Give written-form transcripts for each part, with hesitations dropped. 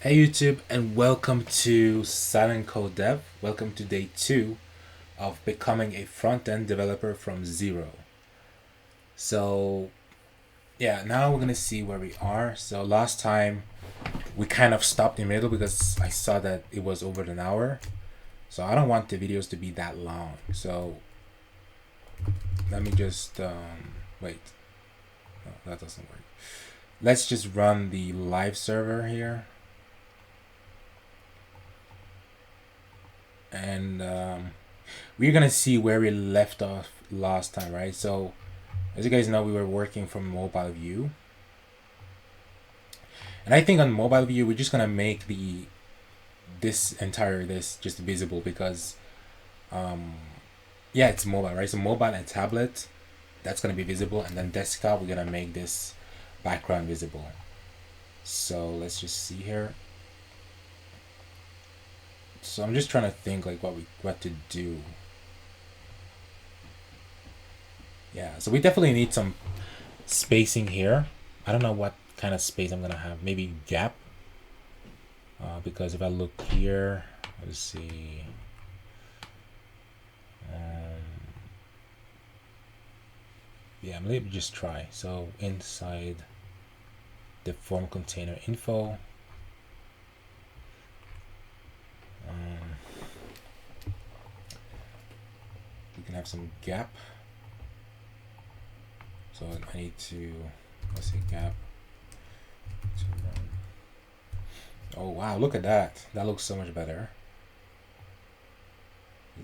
Hey YouTube, and welcome to Silent Code Dev. Welcome to day 2 of becoming a front-end developer from zero. So yeah, now we're gonna see where we are. So last time we kind of stopped in the middle because I saw that it was over an hour. So I don't want the videos to be that long. So let me just wait. No, that doesn't work. Let's just run the live server here. And we're gonna see where we left off last time, right? So as you guys know, we were working from mobile view, and I think on mobile view we're just gonna make this just visible because yeah, it's mobile, right? So mobile and tablet, that's gonna be visible, and then desktop we're gonna make this background visible. So let's just see here. So I'm just trying to think like what to do. Yeah, so we definitely need some spacing here. I don't know what kind of space I'm gonna have. Maybe gap. Because if I look here, let's see. Yeah, let me just try. So inside the form container info, we can have some gap. So I need to, let's say gap. Oh wow, look at that. That looks so much better.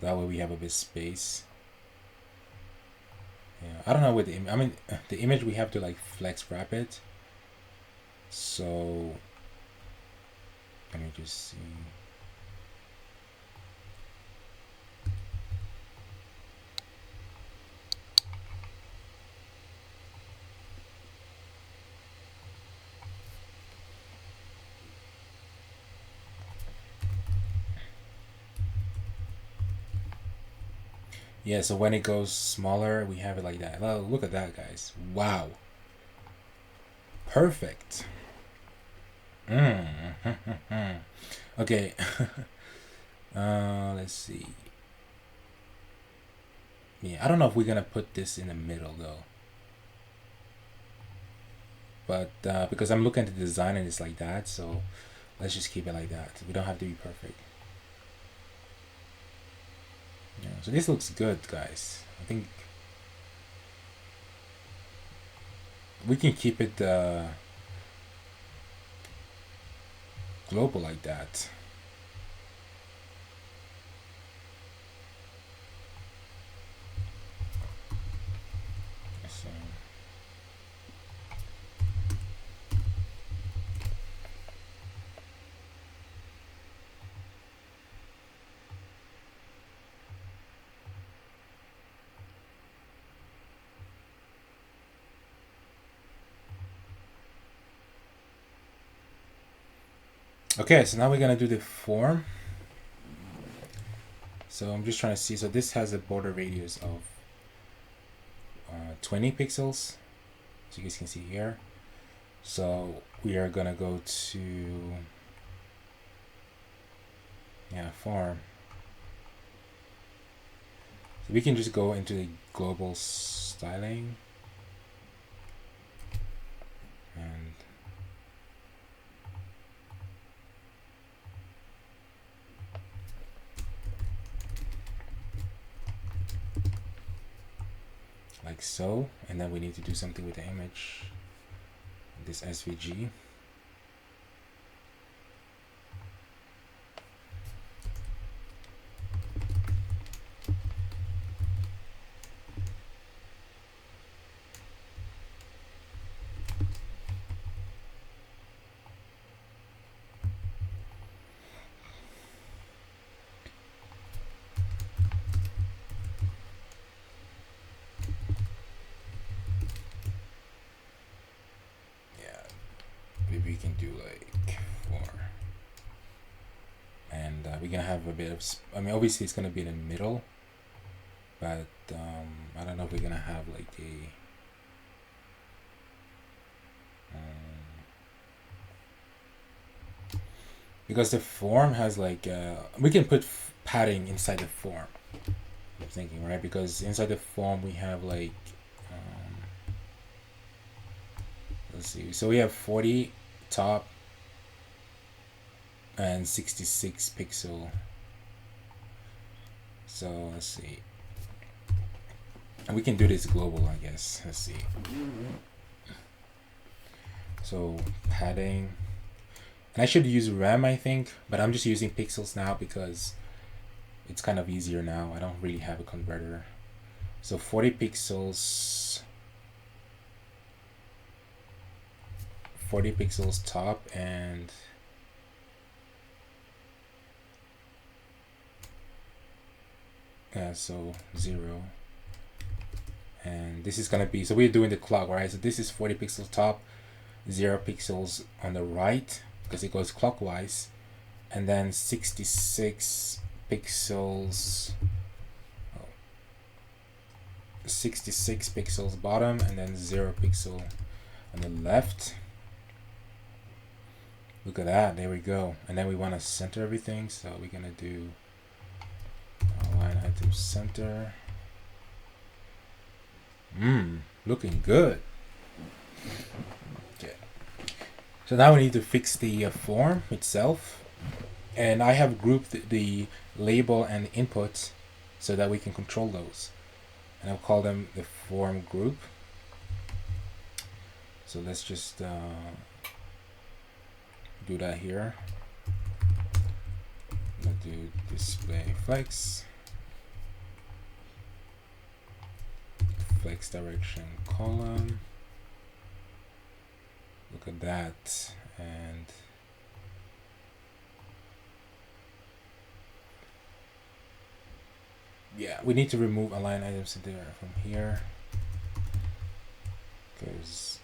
That way we have a bit of space. Yeah, I don't know with the I mean the image we have to like flex wrap it. So let me just see. Yeah, so when it goes smaller, we have it like that. Oh, look at that, guys. Wow. Perfect. Okay. Let's see. Yeah, I don't know if we're gonna put this in the middle though. But because I'm looking at the design and it's like that, so let's just keep it like that. We don't have to be perfect. Yeah, so this looks good, guys. I think we can keep it global like that. So, okay, so now we're gonna do the form. So I'm just trying to see. So this has a border radius of 20 pixels. So you guys can see here. So we are gonna go to form. So we can just go into the global styling and like so, and then we need to do something with the image, this SVG. Maybe we can do like 4, and we're gonna have a bit of I mean obviously it's gonna be in the middle, but I don't know if we're gonna have like a because the form has like we can put padding inside the form. I'm thinking, right? Because inside the form we have like let's see. So we have 40 top and 66 pixel. So let's see. And we can do this global, I guess. Let's see. So padding. And I should use RAM, I think, but I'm just using pixels now because it's kind of easier now. I don't really have a converter. So 40 pixels. 40 pixels top and so 0. And this is gonna be, so we're doing the clock, right? So this is 40 pixels top, 0 pixels on the right because it goes clockwise, and then 66 pixels 66 pixels bottom, and then 0 pixel on the left. Look at that, there we go. And then we want to center everything, so we're gonna do line item center. Looking good. Okay. So now we need to fix the form itself, and I have grouped the label and input so that we can control those, and I'll call them the form group. So let's just do that here. I'm gonna do display flex direction column. Look at that. And yeah, we need to remove align items there from here because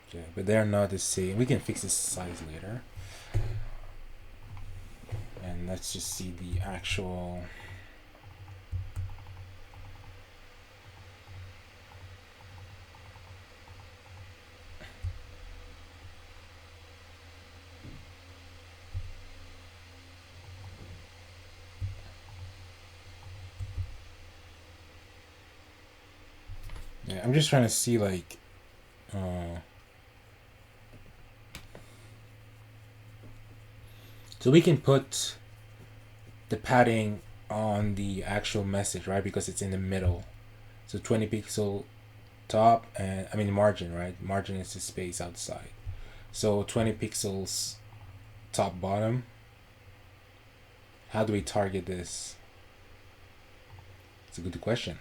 okay, but they're not the same. We can fix this size later. And let's just see the actual yeah, I'm just trying to see like so we can put the padding on the actual message, right? Because it's in the middle. So 20 pixel top, and I mean margin, right? Margin is the space outside. So 20 pixels top bottom. How do we target this? It's a good question.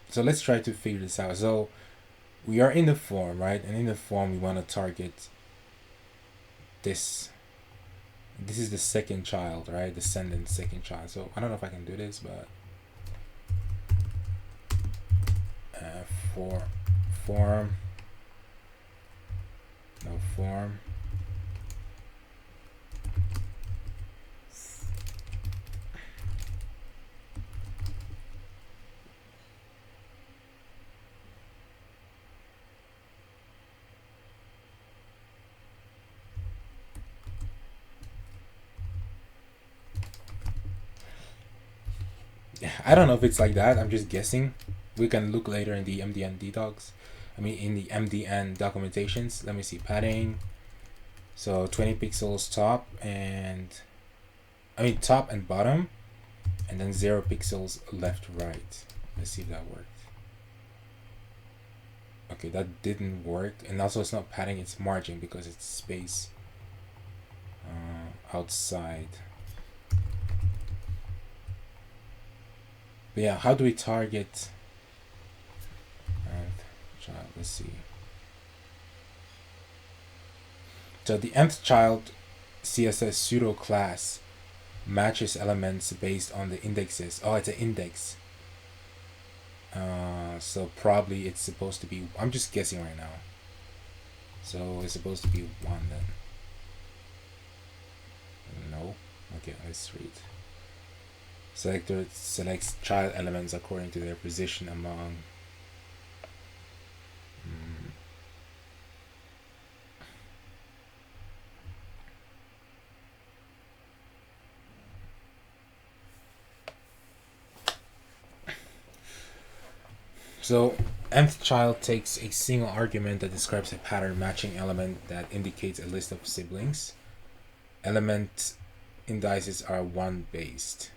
So let's try to figure this out. So we are in the form, right? And in the form we want to target this. This is the second child, right? Descendant second child. So I don't know if I can do this, but for form, no form. I don't know if it's like that. I'm just guessing. We can look later in the MDN docs. I mean, in the MDN documentations. Let me see. Padding. So 20 pixels top and top and bottom, and then 0 pixels left right. Let's see if that worked. Okay, that didn't work. And also it's not padding, it's margin because it's space outside. But yeah, how do we target child? Let's see. So the nth child CSS pseudo class matches elements based on the indexes. Oh, it's an index. So probably it's supposed to be, I'm just guessing right now. So it's supposed to be 1 then. No. Okay, let's read. Selector selects child elements according to their position among. So nth child takes a single argument that describes a pattern matching element that indicates a list of siblings. Element indices are 1 based.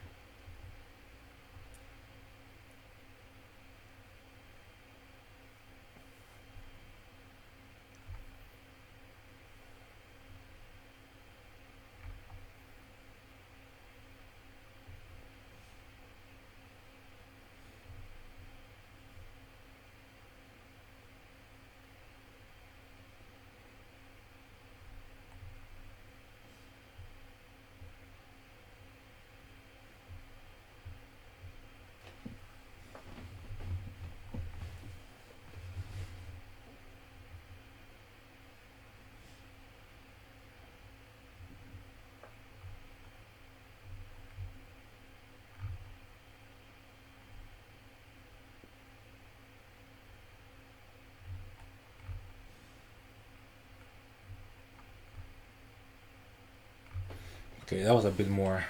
Okay, that was a bit more.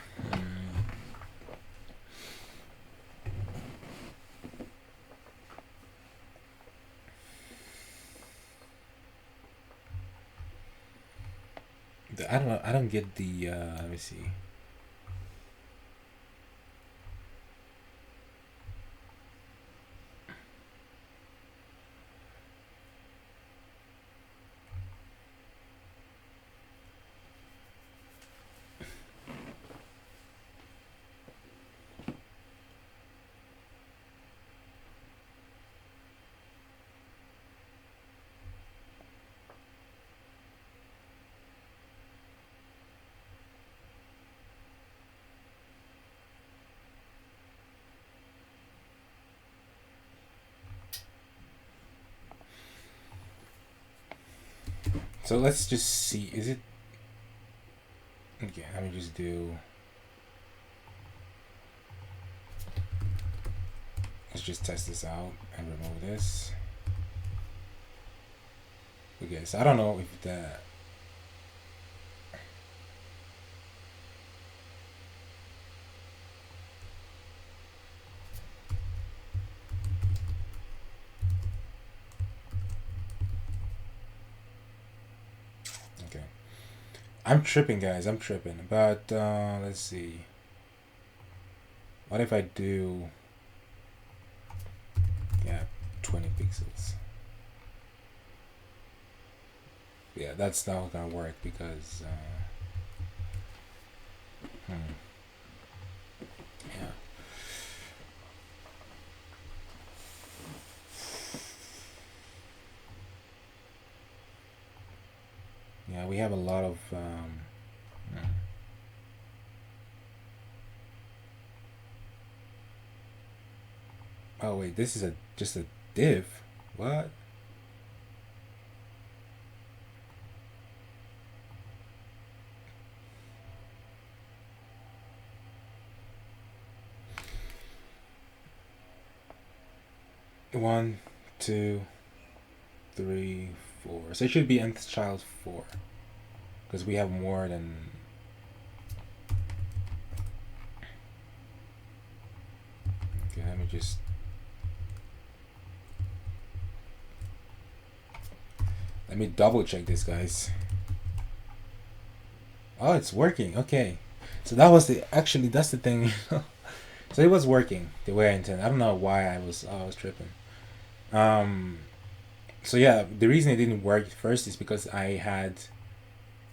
I don't know. I don't get the. Let me see. So let's just see. Is it? Okay, let me just do. Let's just test this out and remove this. Okay, so I don't know if that. Okay, I'm tripping, guys. I'm tripping. But let's see. What if I do? Yeah, 20 pixels. Yeah, that's not gonna work because. Yeah. Yeah, we have a lot of. Oh wait, this is just a div. What? One, two, three, four. So it should be nth child 4, because we have more than. Okay, let me just. Let me double check this, guys. Oh, it's working. Okay, so that was that's the thing. So it was working the way I intended. I don't know why I was tripping. So yeah, the reason it didn't work first is because I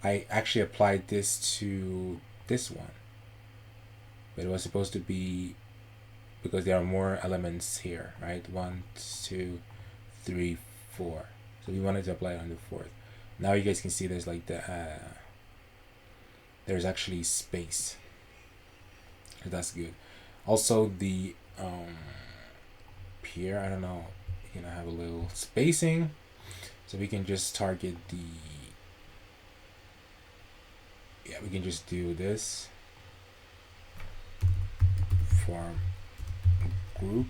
actually applied this to this one, but it was supposed to be because there are more elements here, right? 1, 2, 3, 4. So we wanted to apply it on the 4th. Now you guys can see there's like there's actually space. So that's good. Also the here, I don't know, have a little spacing. So we can just target the, we can just do this form group.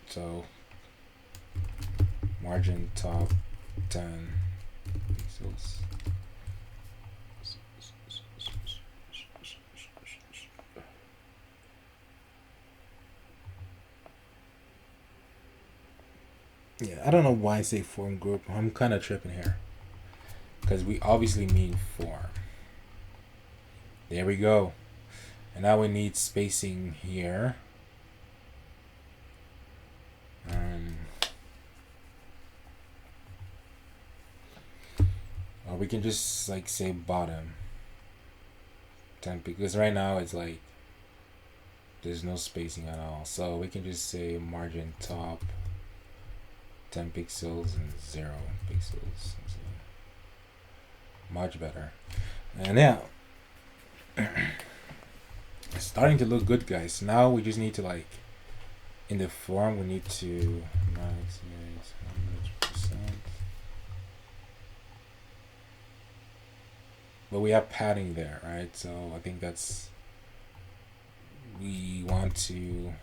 So margin top 10 pixels. Yeah, I don't know why I say form group. I'm kind of tripping here because we obviously mean form. There we go. And now we need spacing here. Or we can just like say bottom 10, because right now it's like there's no spacing at all. So we can just say margin top 10 pixels and 0 pixels. Much better. And yeah, it's starting to look good, guys. Now we just need to, like, in the form we need to maximize 100%. But we have padding there, right? So I think that's, we want to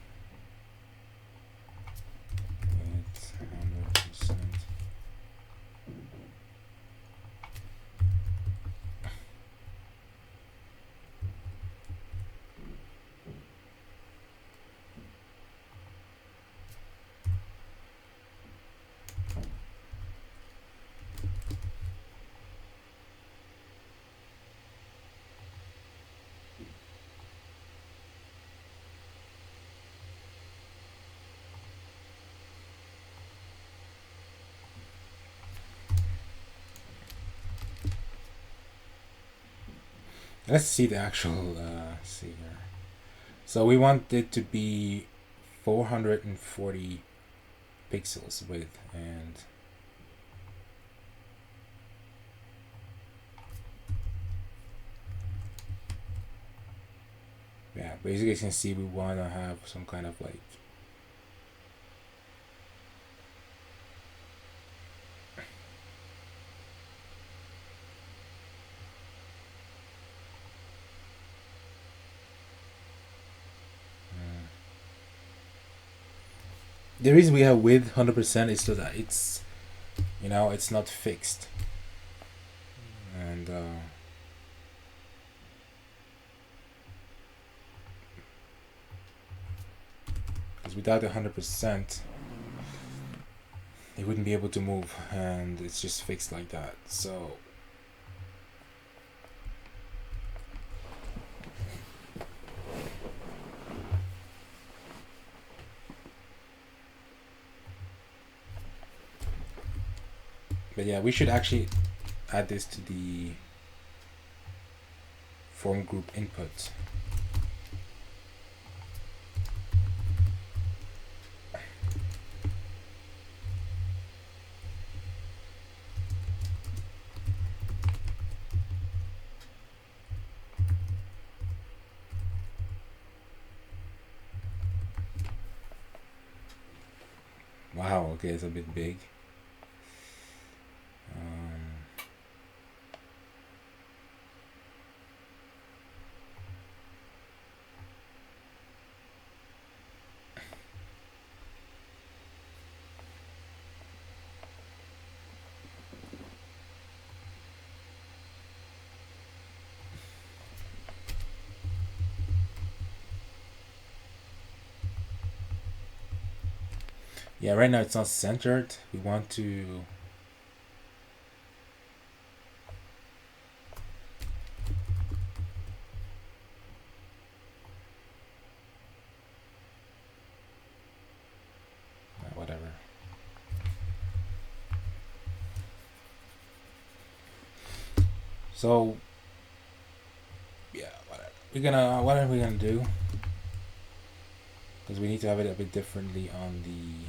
100%. Let's see the actual, see here. So we want it to be 440 pixels width, and yeah, basically you can see we want to have some kind of like the reason we have width 100% is so that it's, you know, it's not fixed. And because without 100% it wouldn't be able to move, and it's just fixed like that. So but yeah, we should actually add this to the form group input. Wow, okay, it's a bit big. Yeah, right now it's not centered. We want to whatever. So yeah, whatever. What are we gonna do? Because we need to have it a bit differently on the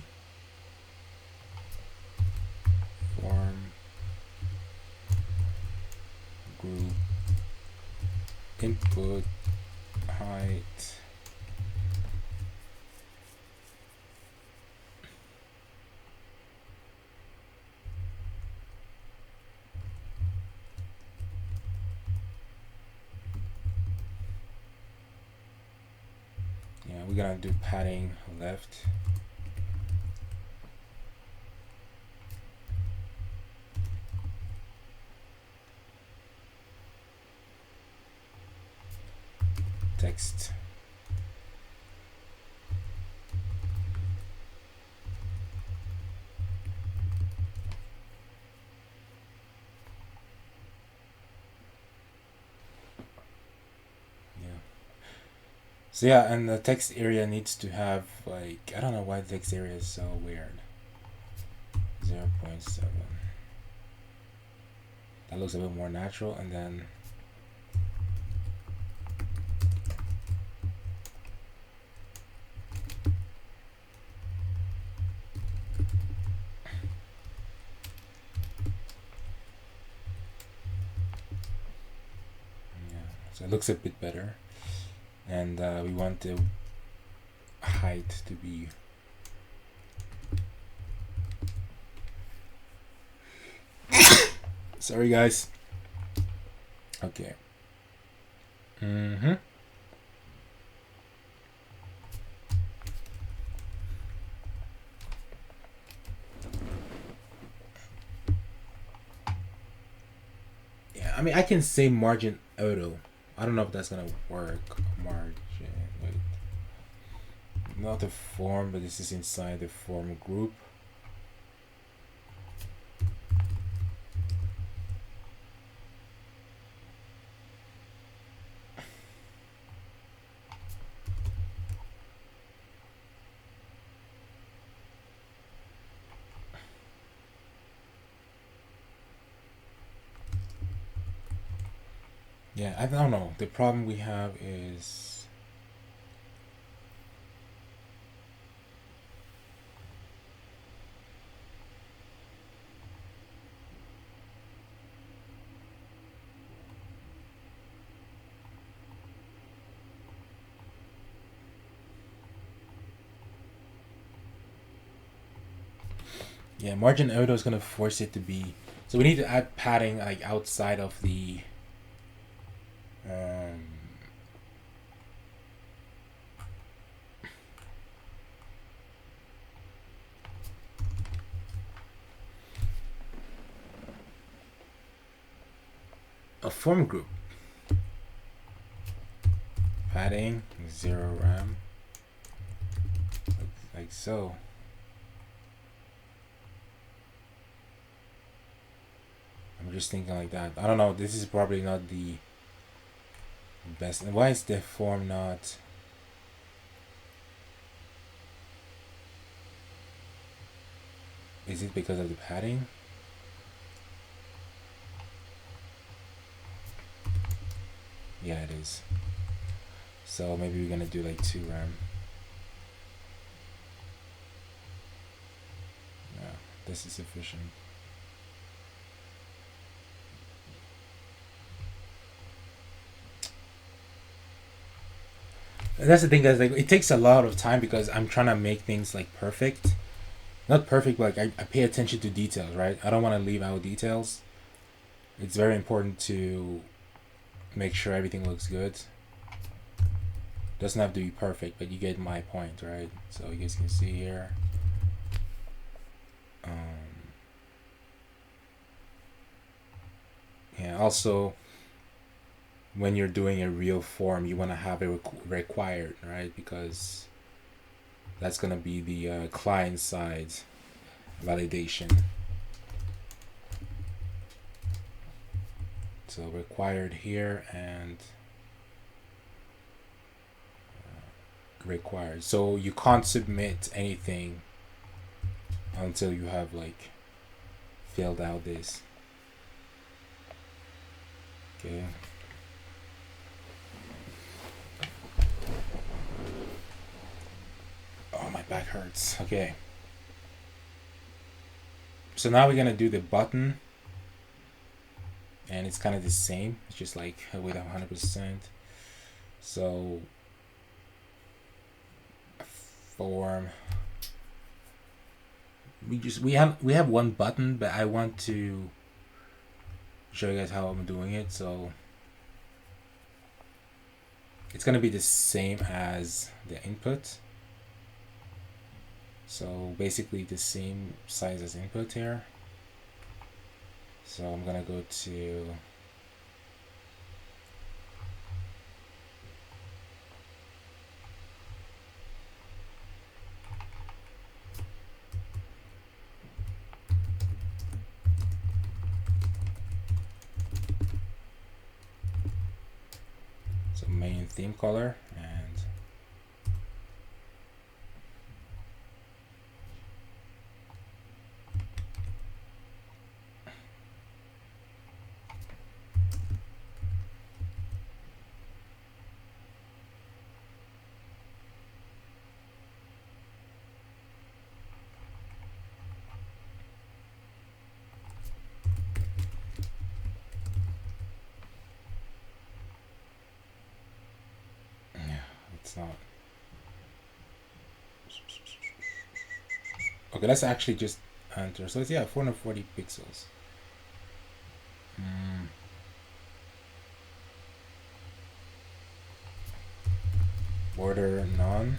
form group input height we're gonna do padding left. Text. So yeah, and the text area needs to have like, I don't know why the text area is so weird. 0.7. That looks a bit more natural, and then yeah, so it looks a bit better. And we want the height to be sorry guys. Okay. Yeah, I mean, I can say margin auto. I don't know if that's gonna work. Margin, wait. Not the form, but this is inside the form group. Yeah, I don't know. The problem we have is yeah, margin auto is gonna force it to be. So we need to add padding like outside of the a form group. Padding 0 RAM, like so. I'm just thinking like that. I don't know. This is probably not the best. And why is the form not? Is it because of the padding? Yeah, it is. So maybe we're gonna do like 2 RAM. Yeah, this is sufficient. And that's the thing, guys. Like, it takes a lot of time because I'm trying to make things like perfect. Not perfect, but like I pay attention to details, right? I don't want to leave out details. It's very important to make sure everything looks good. Doesn't have to be perfect, but you get my point, right? So you guys can see here. Yeah, also when you're doing a real form, you want to have it required, right? Because that's going to be the client side validation. So required here and required. So you can't submit anything until you have like filled out this. Okay. Oh, my back hurts. Okay. So now we're gonna do the button, and it's kind of the same. It's just like with 100%. So form. We have one button, but I want to show you guys how I'm doing it. So it's going to be the same as the input. So basically the same size as input here. So I'm going to go to main theme color, and it's not. Okay, let's actually just enter. So it's 440 pixels. Border none.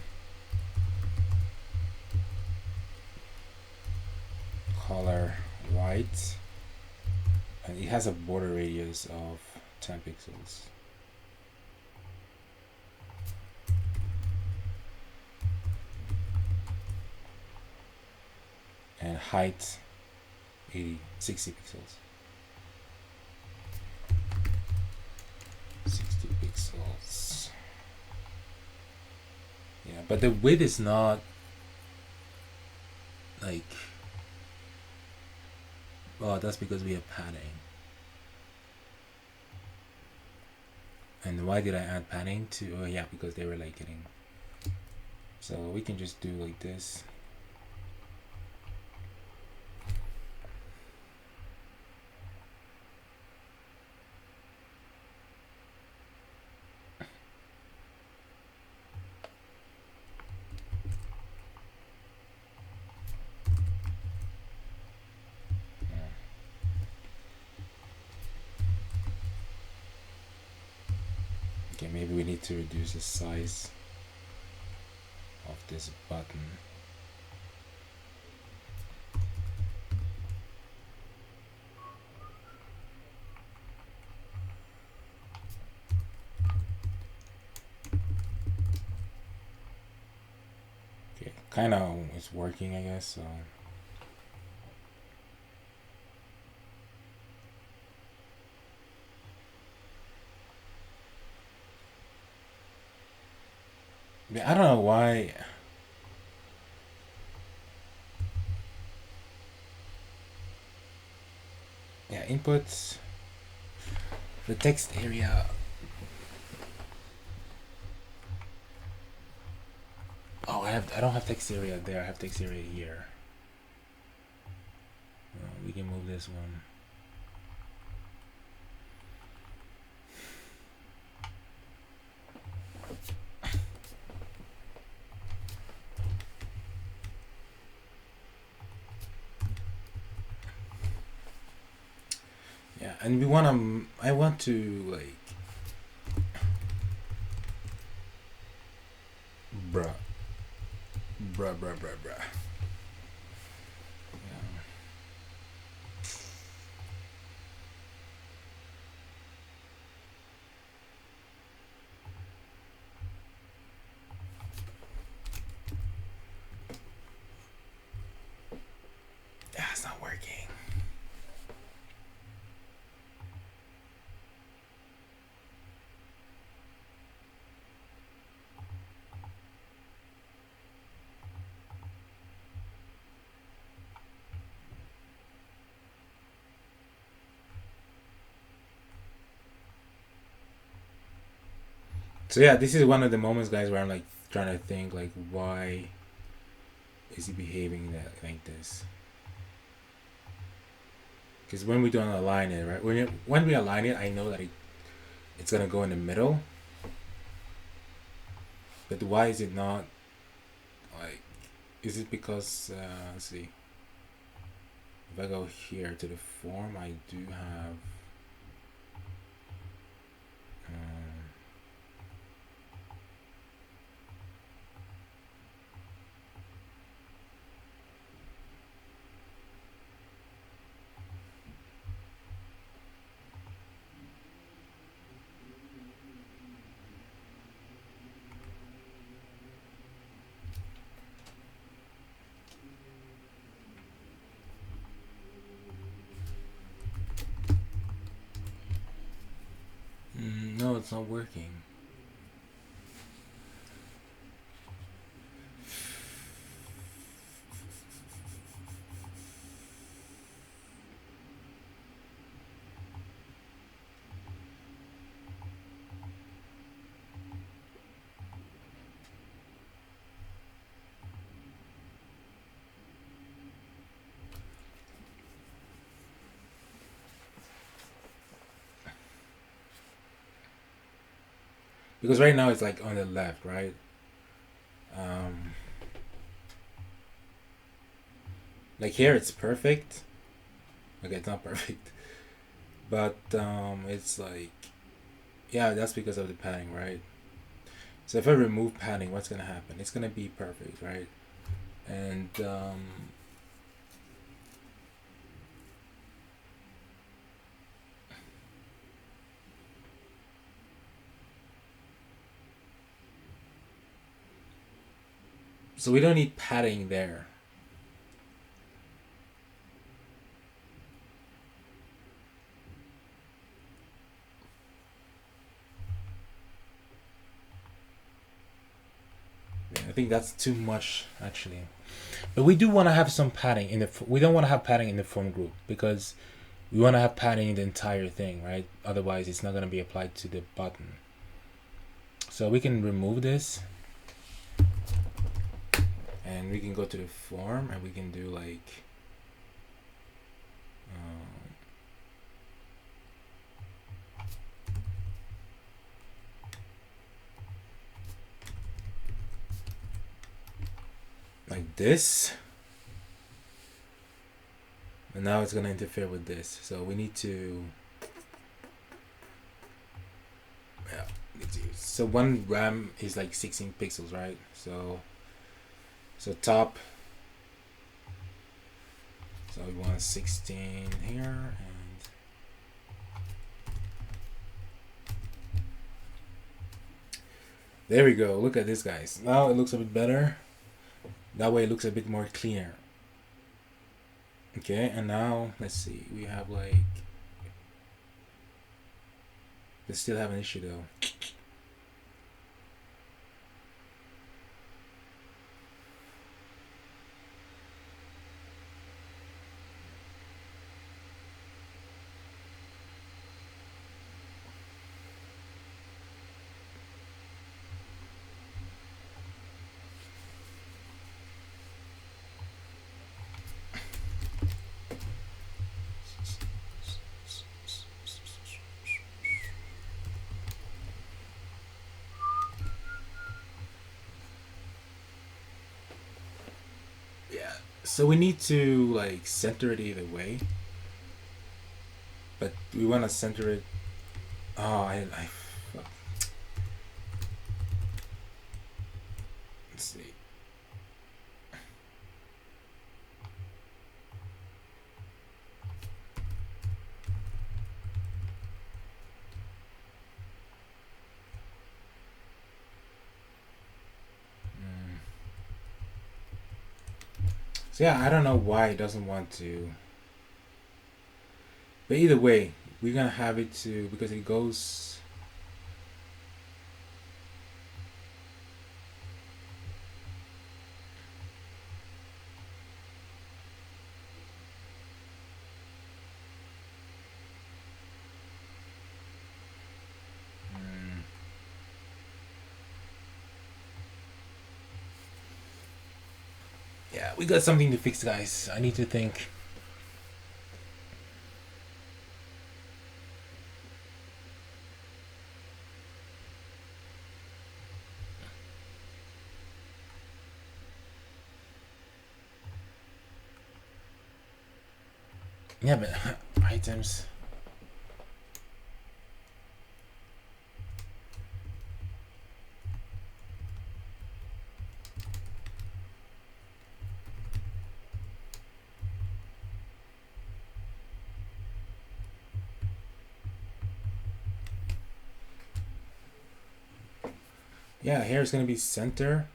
Color white. And it has a border radius of 10 pixels. And height 60 pixels. 60 pixels. Yeah, but the width is not like, oh, that's because we have padding. And why did I add padding to? Oh yeah, because they were like getting. So we can just do like this. Okay, maybe we need to reduce the size of this button. Okay, kind of it's working, I guess. So yeah, I don't know why. Yeah, inputs. The text area. Oh, I don't have text area there. I have text area here. We can move this one. Yeah, and we want to. I want to like. Bruh. Yeah, it's not working. So yeah, this is one of the moments, guys, where I'm like trying to think like, why is he behaving like this? Because when we don't align it, right? When we align it, I know that it's gonna go in the middle. But why is it not? Like, is it because let's see. If I go here to the form, I do have. it's not working. Because right now it's like on the left, right? Like here it's perfect. Okay, it's not perfect. But it's like, yeah, that's because of the padding, right? So if I remove padding, what's gonna happen? It's gonna be perfect, right? And so we don't need padding there. Yeah, I think that's too much actually. But we do want to have some padding in the. We don't want to have padding in the form group because we want to have padding in the entire thing, right? Otherwise, it's not gonna be applied to the button. So we can remove this, and we can go to the form, and we can do like. Like this, and now it's gonna interfere with this, so we need to so one RAM is like 16 pixels, right? So top, so we want 16 here, and there we go. Look at this, guys. Now it looks a bit better. That way it looks a bit more cleaner. Okay, and now let's see, we have like, we still have an issue though. So we need to like center it either way, but we want to center it. Oh, fuck. Let's see. So yeah, I don't know why it doesn't want to. But either way, we're gonna have it to, because it goes. Yeah, we got something to fix, guys. I need to think. Yeah, but items. Yeah, here is gonna be center.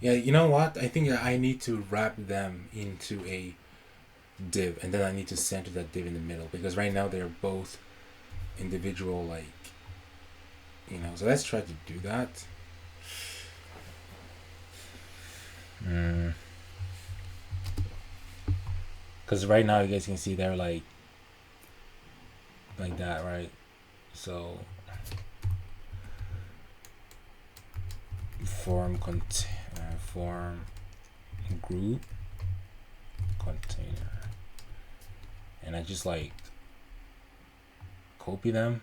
Yeah, you know what? I think I need to wrap them into a div, and then I need to center that div in the middle, because right now they're both individual, like, you know. So let's try to do that. Because right now you guys can see they're like that, right? So form group container, and I just like copy them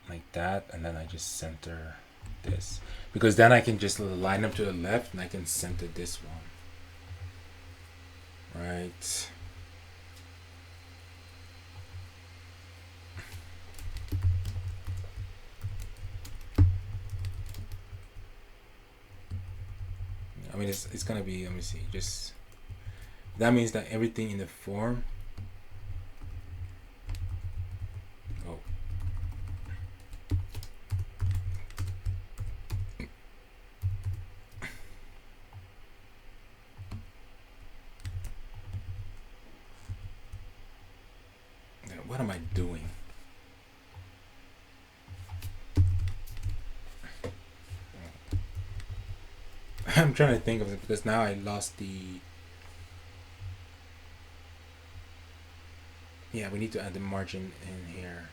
like that, and then I just center this, because then I can just line them to the left and I can center this one, right? I mean, it's gonna be, let me see, just that means that everything in the form, oh, what am I doing? I'm trying to think of it, because now I lost the, yeah, we need to add the margin in here.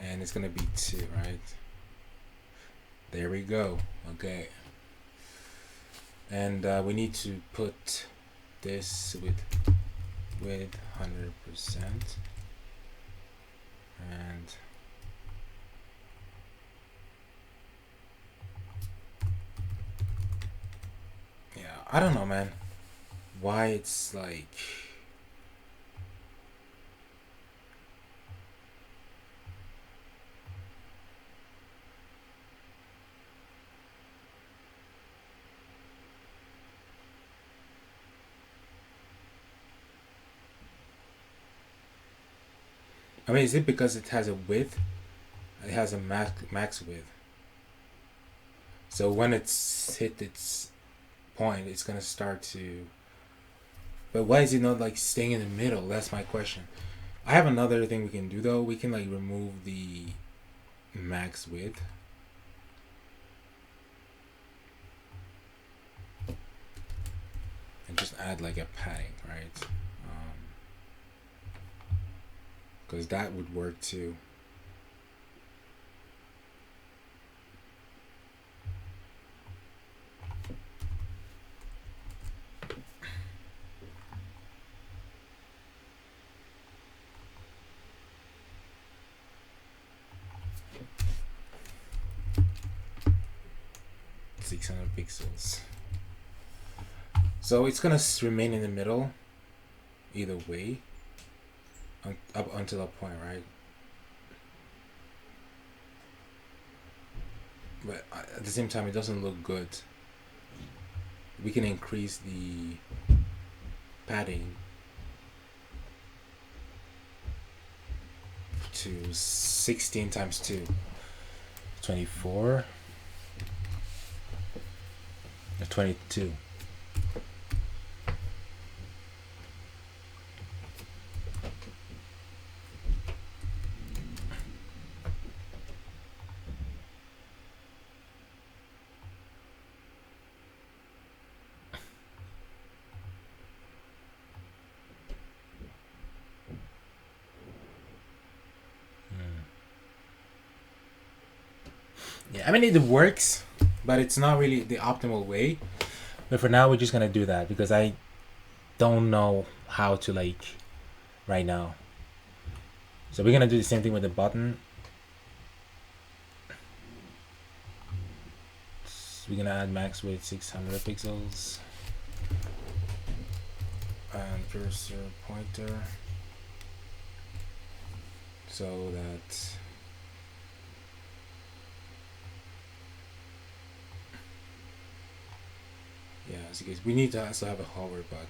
And it's gonna be 2, right? There we go. Okay. And we need to put this with 100%, and yeah, I don't know, man, why it's like, I mean, is it because it has a width? It has a max width. So when it's hit its point, it's gonna start to. But why is it not like staying in the middle? That's my question. I have another thing we can do though. We can like remove the max width. And just add like a padding, right? Because that would work too. Pixels. So it's gonna remain in the middle either way up until a point, right? But at the same time, it doesn't look good. We can increase the padding to 16 times 2, 24, 22. Yeah, I mean, it works, but it's not really the optimal way. But for now, we're just gonna do that because I don't know how to like right now. So we're gonna do the same thing with the button. So we're gonna add max width 600 pixels and cursor pointer so that yeah, as you guys, we need to also have a hover button.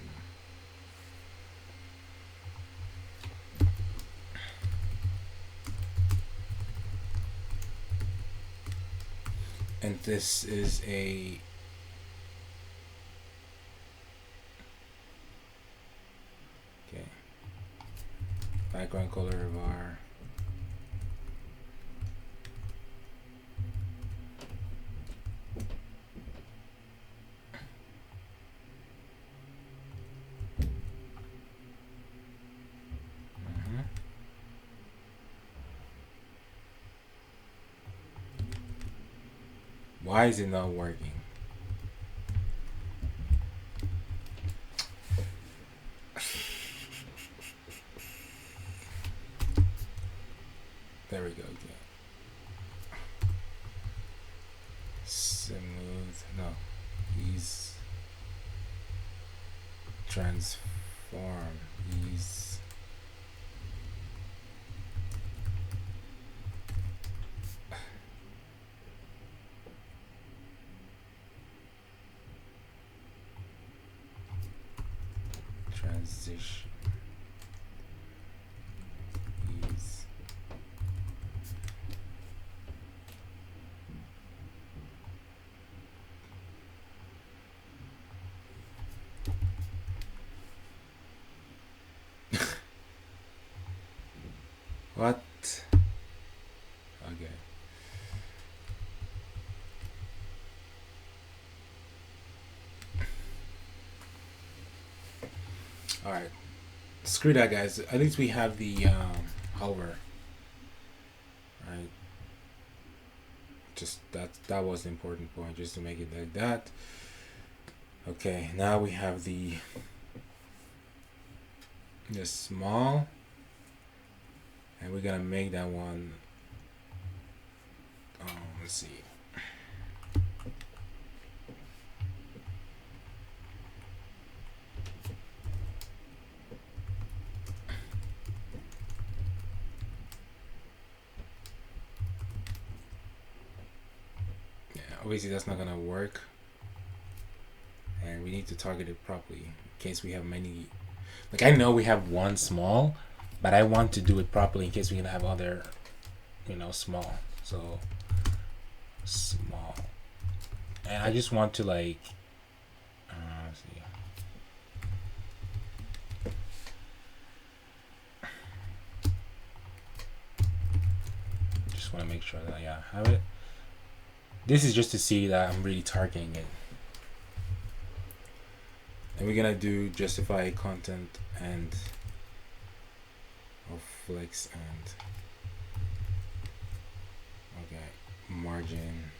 And this is a background color of our Why is it not working? There we go. Yeah. Smooth. No. Ease. Transform. Ease. Transition. Ease. What? Okay. All right. Screw that, guys. At least we have the hover. Right. Just that was the important point, just to make it like that. Okay. Now we have the small. And we're gonna make that one. Let's see. Yeah, obviously that's not gonna work, and we need to target it properly in case we have many. Like, I know we have one small, but I want to do it properly in case we're gonna have other, small. So small, and I just want to let's see. Just want to make sure that I have it. This is just to see that I'm really targeting it. And we're gonna do justify content and flex and margin.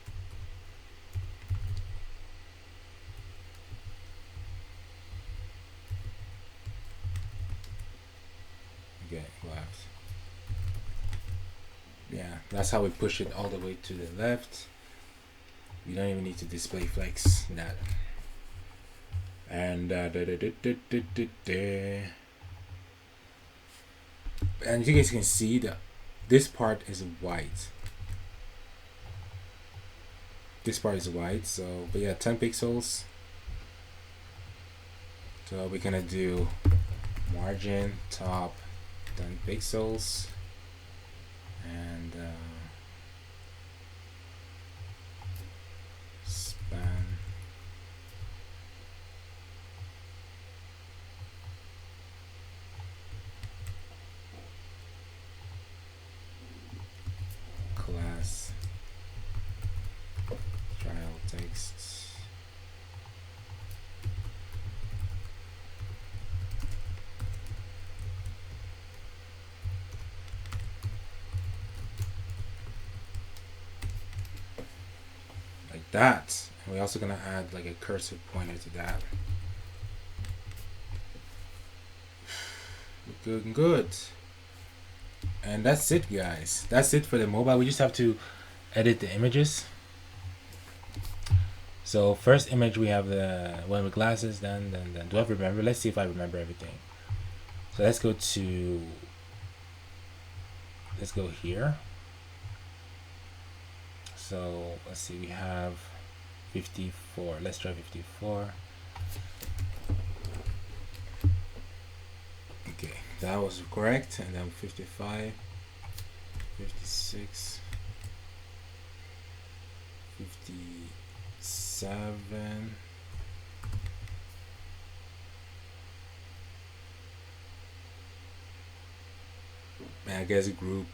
Okay, left. Yeah, that's how we push it all the way to the left. We don't even need to display flex that. And and you guys can see that this part is white. This part is white, so but yeah, 10 pixels. So we're gonna do margin top 10 pixels and span class trial text. Like that. And we're also gonna add like a cursor pointer to that. Good, good. And that's it, guys. That's it for the mobile. We just have to edit the images. So first image we have the one with glasses. Then do I remember? Let's see if I remember everything. So let's go here. So let's see, we have 54. Let's try 54. Okay, that was correct. And then 55, 56, 57. And I guess group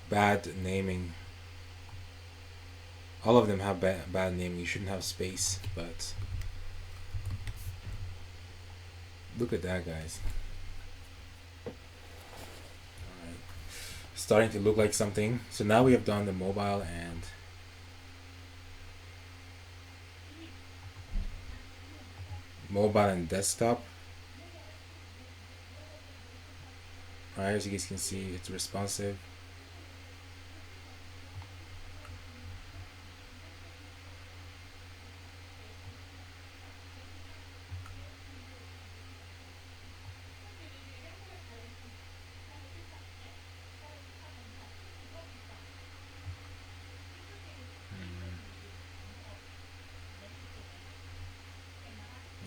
bad naming. All of them have bad naming. You shouldn't have space, but look at that, guys. Alright. Starting to look like something. So now we have done the mobile and desktop. Alright, as you guys can see, it's responsive.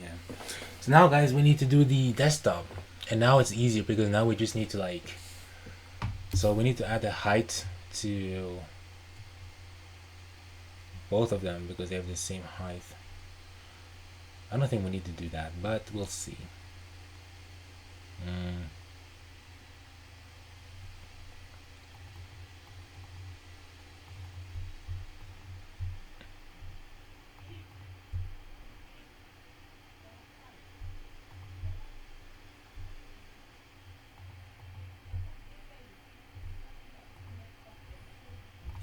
Yeah. So now, guys, we need to do the desktop, and now it's easier because now we just need to like. So we need to add the height to both of them because they have the same height. I don't think we need to do that, but we'll see.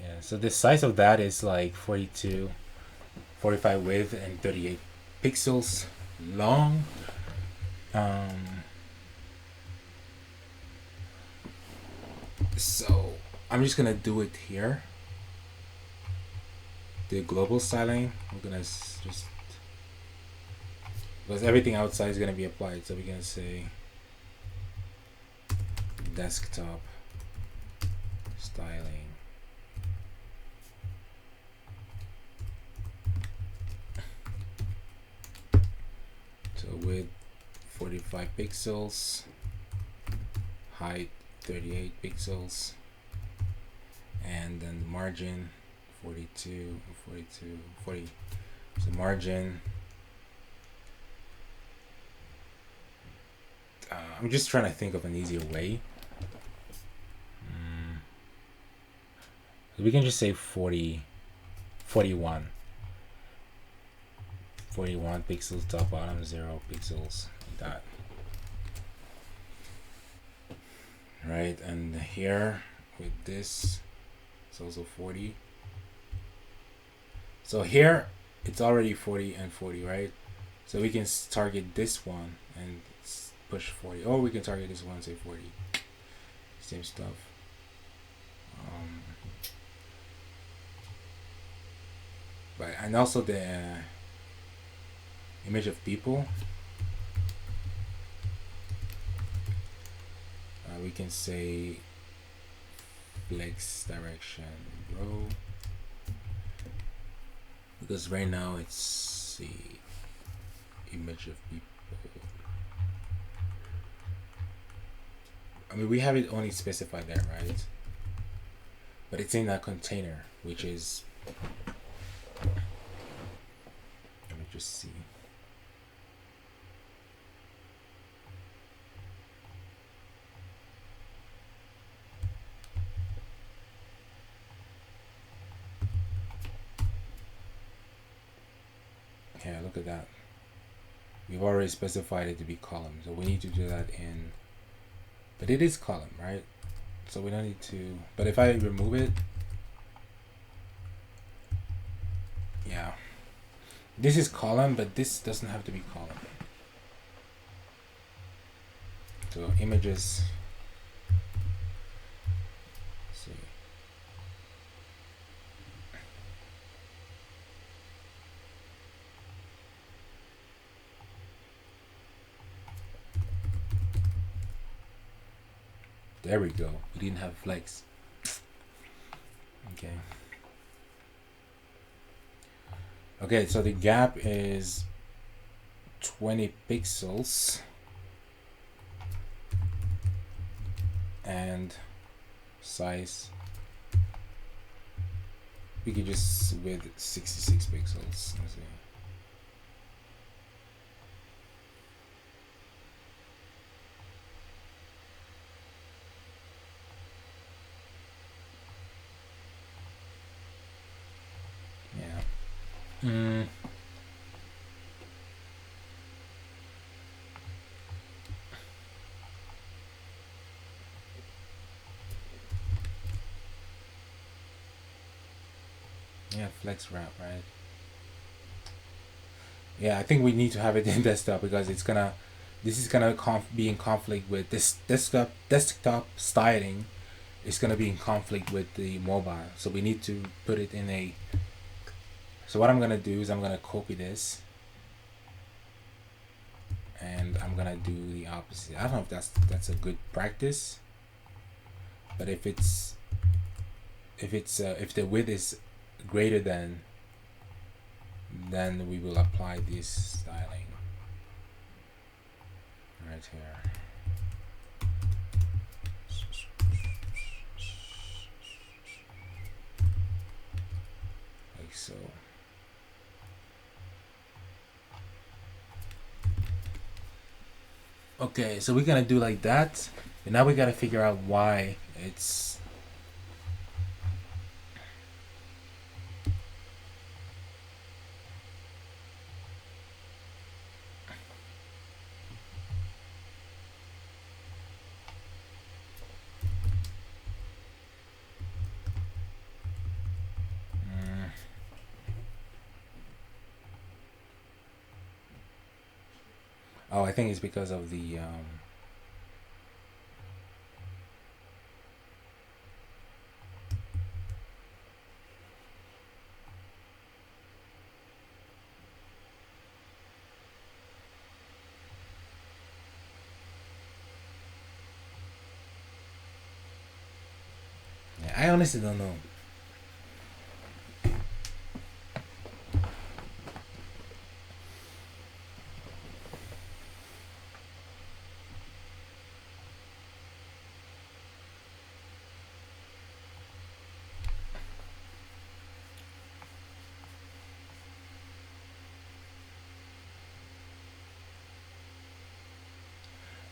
Yeah, so the size of that is like 42, 45 width and 38 pixels long. So I'm just gonna do it here. The global styling, we're gonna just, because everything outside is gonna be applied, so we're gonna say desktop styling. So width 45 pixels, height 38 pixels, and then margin 42, 42, 40. So margin, I'm just trying to think of an easier way. We can just say 41 pixels top bottom, 0 pixels, like that. Right, and here with this it's also 40. So here it's already 40 and 40, right? So we can target this one and push 40, or we can target this one and say 40. Same stuff. Right, and also the image of people, we can say flex direction row, because right now it's the image of people. I mean, we have it only specified there, right? But it's in that container, which is, let me just see. Yeah, look at that. We've already specified it to be column, so we need to do that in, but it is column, right? So we don't need to, but if I remove it, yeah, this is column, but this doesn't have to be column. So images, let's see. There we go. We didn't have flex. Okay. Okay, so the gap is 20 pixels. And size, we could just with 66 pixels. Let's see. Yeah. Yeah, flex wrap, right? Yeah, I think we need to have it in desktop because this is gonna be in conflict with this desktop styling. It's gonna be in conflict with the mobile, so we need to put it in a. So what I'm gonna do is I'm gonna copy this, and I'm gonna do the opposite. I don't know if that's a good practice, but if the width is greater than, then we will apply this styling right here. Like so. Okay, so we're gonna do like that, and now we gotta figure out why it's. Oh, I think it's because of the yeah, I honestly don't know.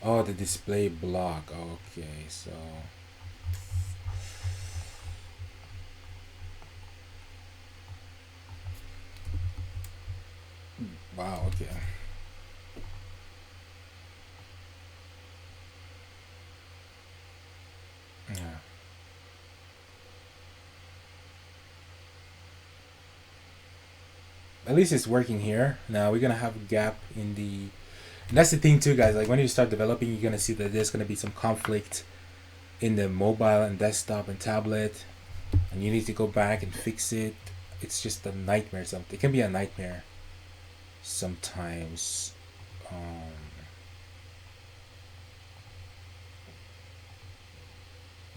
Oh, the display block. Okay, so wow. Okay. Yeah. At least it's working here. Now we're gonna have a gap in the. And that's the thing too, guys. Like when you start developing, you're gonna see that there's gonna be some conflict in the mobile and desktop and tablet, and you need to go back and fix it. It's just a nightmare. Something it can be a nightmare sometimes.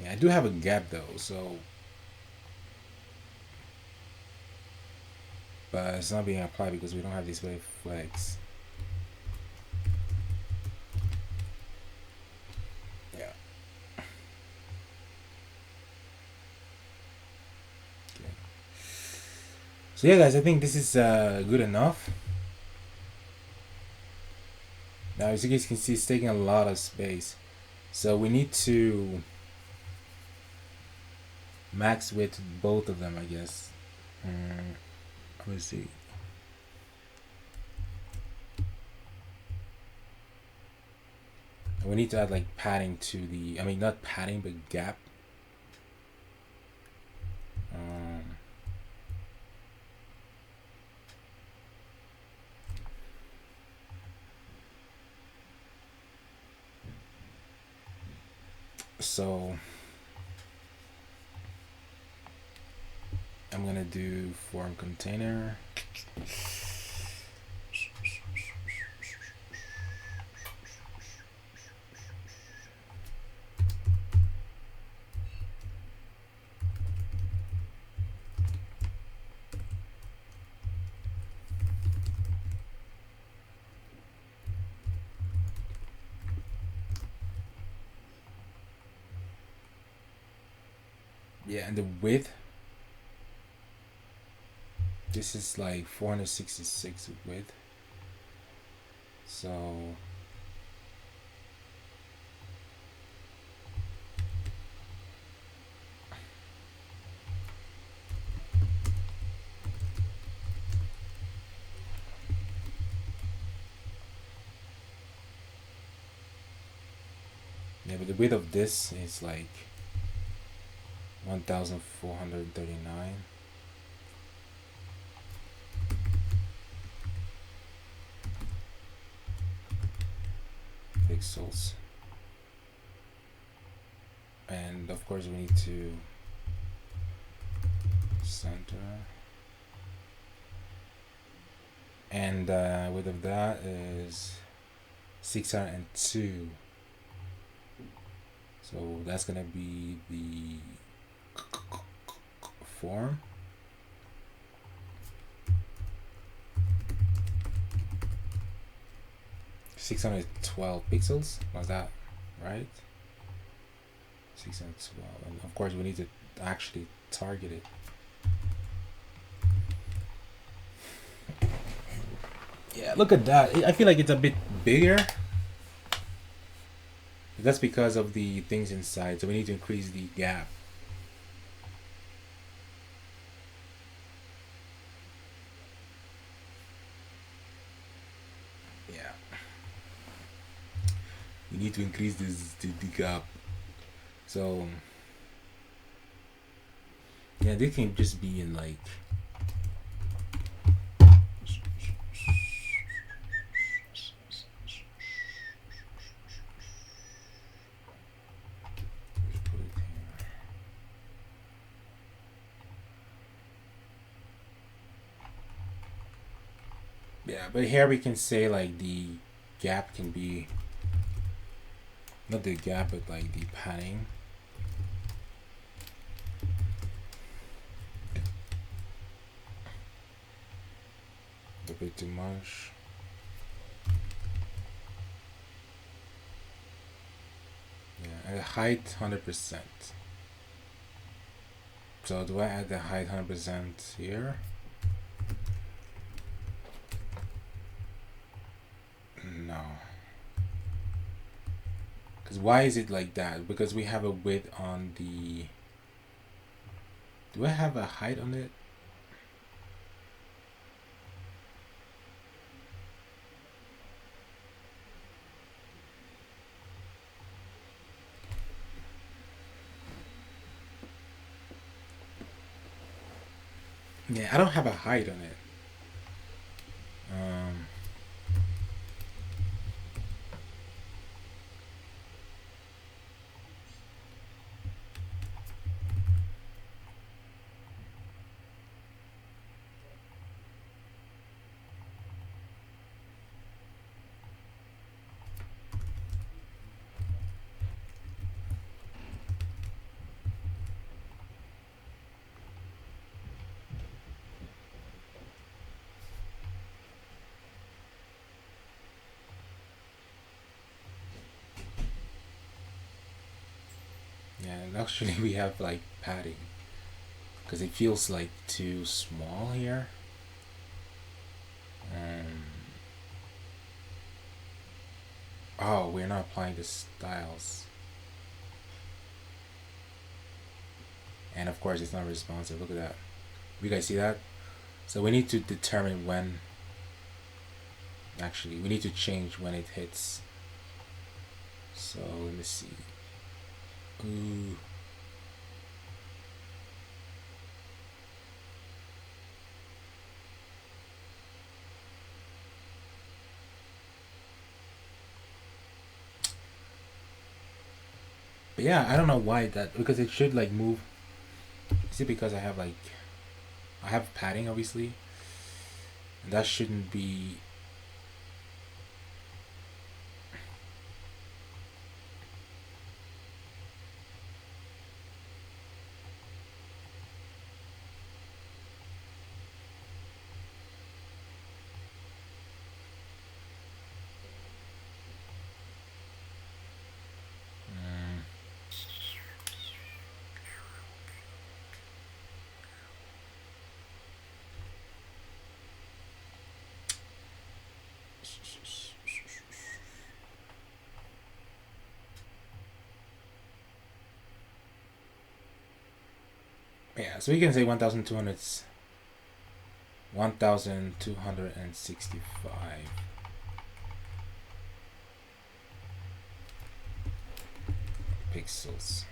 Yeah, I do have a gap though, so but it's not being applied because we don't have display flex. Yeah. Okay. So yeah, guys, I think this is good enough. Now, as you guys can see, it's taking a lot of space, so we need to max width both of them, I guess. Let me see. We need to add like padding to the. I mean, not padding, but gap. So I'm gonna do form container. Yeah, and the width, this is like 466 width. So yeah, but the width of this is like 1439 pixels. And of course we need to center, and width of that is 602. So that's gonna be the form. $612 pixels, was that right? 612, and of course we need to actually target it. Yeah, look at that. I feel like it's a bit bigger. That's because of the things inside, so we need to increase the gap. Yeah, we need to increase the gap. So yeah, this can just be in like yeah, but here we can say like the gap can be not the gap, but like the padding. A bit too much. Yeah, and height 100%. So do I add the height 100% here? No. Because why is it like that? Because we have a width on the... Do I have a height on it? Yeah, I don't have a height on it. Yeah, and actually we have like padding. Because it feels like too small here. Oh, we're not applying the styles. And of course it's not responsive. Look at that. You guys see that? So we need to determine when. Actually, we need to change when it hits. So let me see. Ooh. But yeah, I don't know why that, because it should like move. Is it because I have like, I have padding obviously, and that shouldn't be. Yeah, so we can say 1265 pixels.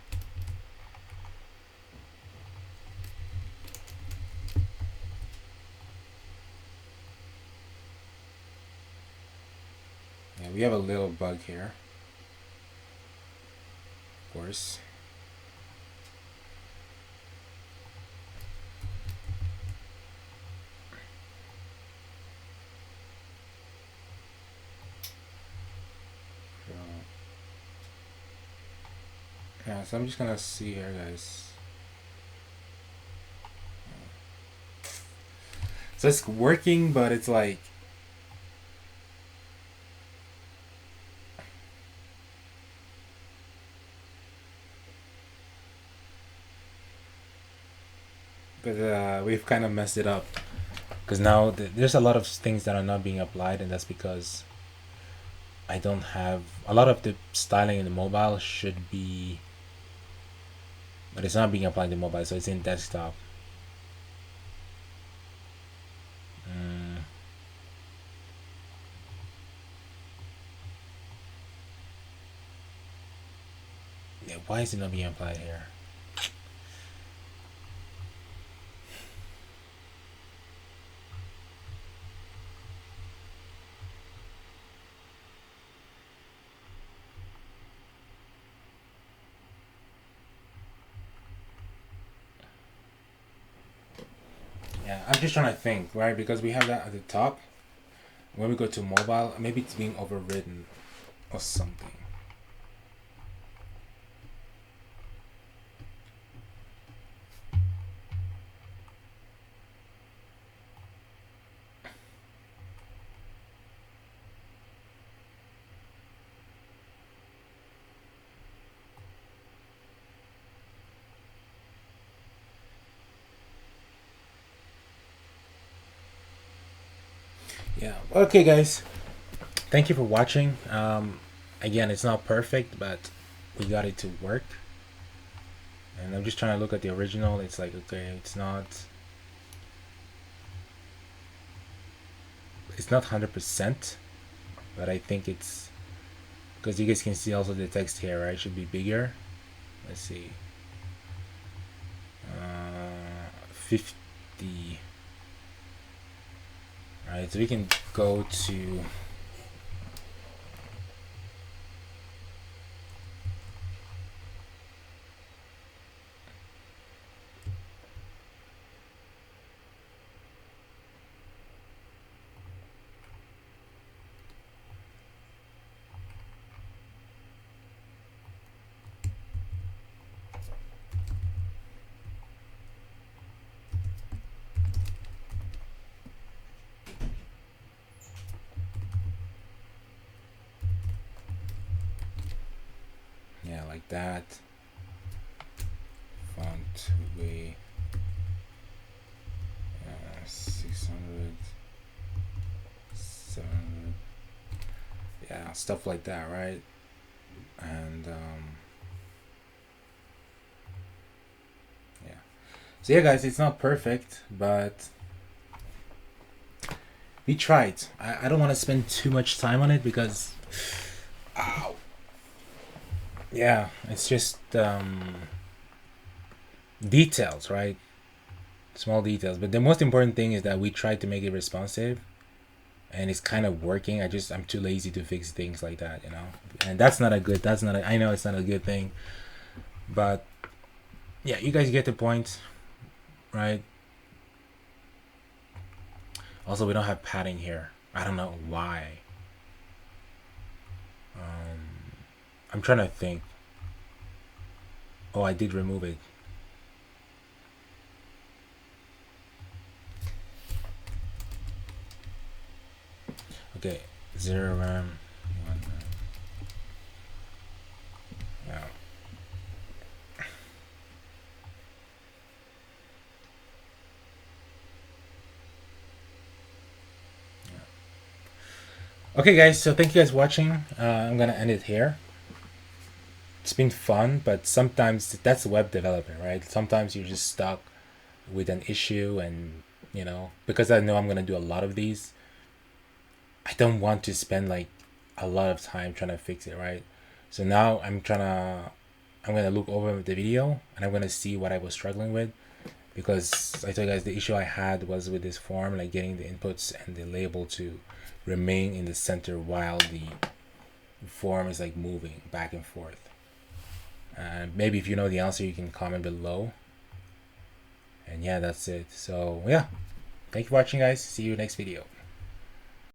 Yeah, we have a little bug here, of course. Yeah, so I'm just gonna see here, guys. So it's working, but it's like, but we've kind of messed it up because now there's a lot of things that are not being applied, and that's because I don't have a lot of the styling in the mobile should be, but it's not being applied in mobile, so it's in desktop. Yeah, why is it not being applied here? Yeah, I'm just trying to think, right? Because we have that at the top. When we go to mobile, maybe it's being overridden or something. Yeah. Okay, guys. Thank you for watching. Again, it's not perfect, but we got it to work. And I'm just trying to look at the original. It's like, okay, it's not 100%, but I think it's because you guys can see also the text here, right? It should be bigger. Let's see. 50. All right, so we can go to yeah, like that. Font weight 600, 700. Yeah, stuff like that, right? And yeah. So yeah, guys, it's not perfect, but we tried. I don't want to spend too much time on it because, ow. Yeah, it's just details, right? Small details. But the most important thing is that we tried to make it responsive, and it's kind of working. I'm too lazy to fix things like that, you know. And that's not a good. I know it's not a good thing, but yeah, you guys get the point, right? Also, we don't have padding here. I don't know why. I'm trying to think. Oh, I did remove it. Okay, 0 RAM. Yeah. Okay, guys. So thank you guys for watching. I'm gonna end it here. It's been fun, but sometimes that's web development, right? Sometimes you're just stuck with an issue, and because I know I'm gonna do a lot of these, I don't want to spend like a lot of time trying to fix it, right? So now I'm gonna look over the video and I'm gonna see what I was struggling with, because I told you guys the issue I had was with this form, like getting the inputs and the label to remain in the center while the form is like moving back and forth. And maybe if you know the answer, you can comment below. And yeah, that's it. So yeah, thank you for watching, guys. See you next video.